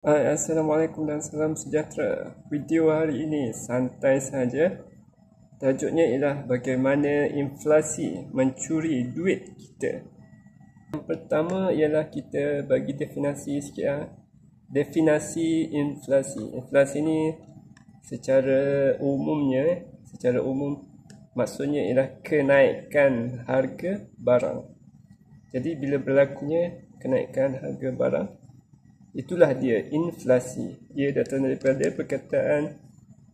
Assalamualaikum dan salam sejahtera. Video hari ini santai saja. Tajuknya ialah bagaimana inflasi mencuri duit kita. Yang pertama ialah kita bagi definisi sikit. Definisi inflasi. Inflasi ni secara umum maksudnya ialah kenaikan harga barang. Jadi bila berlakunya kenaikan harga barang, itulah dia inflasi. Ia datang daripada perkataan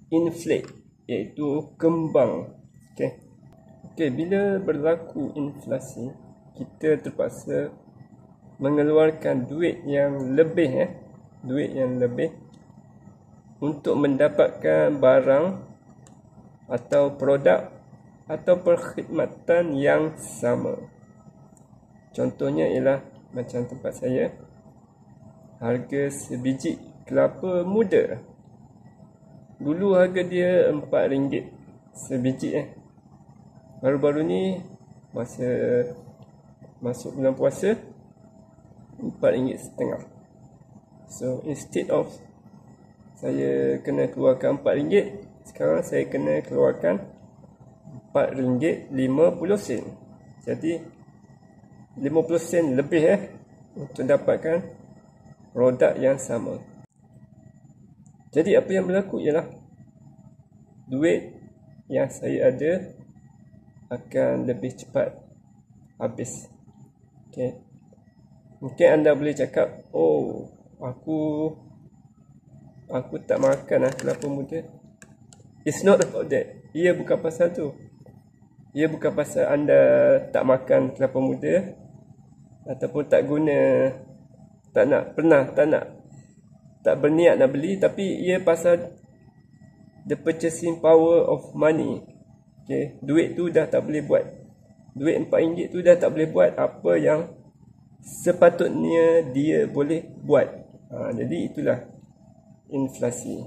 inflate, iaitu kembang. Okey, bila berlaku inflasi, kita terpaksa mengeluarkan duit yang lebih untuk mendapatkan barang atau produk atau perkhidmatan yang sama. Contohnya ialah macam tempat saya, harga sebiji kelapa muda. Dulu harga dia RM4 sebiji. Baru-baru ni masa masuk bulan puasa, RM4.5. So instead of saya kena keluarkan RM4, sekarang saya kena keluarkan RM4.50. Jadi 50 sen lebih untuk dapatkan produk yang sama. Jadi apa yang berlaku ialah duit yang saya ada akan lebih cepat habis. Mungkin anda boleh cakap, oh, aku tak makan kelapa muda. It's not about that. Ia bukan pasal tu. Ia bukan pasal anda tak makan kelapa muda ataupun tak guna, tak berniat nak beli, tapi ia pasal the purchasing power of money. Duit tu dah tak boleh buat. Duit RM4 tu dah tak boleh buat apa yang sepatutnya dia boleh buat. Jadi itulah inflasi.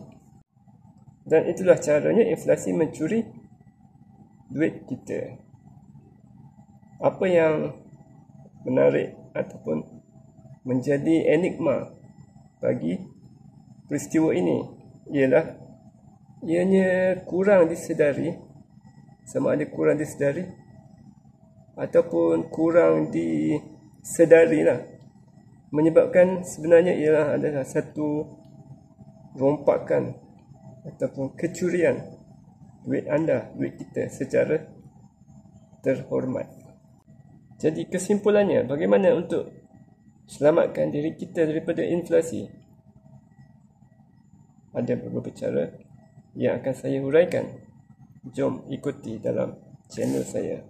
Dan itulah caranya inflasi mencuri duit kita. Apa yang menarik ataupun menjadi enigma bagi peristiwa ini ialah ianya kurang disedari, sama ada kurang disedari ataupun kurang disedari lah, menyebabkan sebenarnya ialah adalah satu rompakan ataupun kecurian duit anda, duit kita secara terhormat. Jadi kesimpulannya, bagaimana untuk selamatkan diri kita daripada inflasi? Ada beberapa cara yang akan saya huraikan. Jom ikuti dalam channel saya.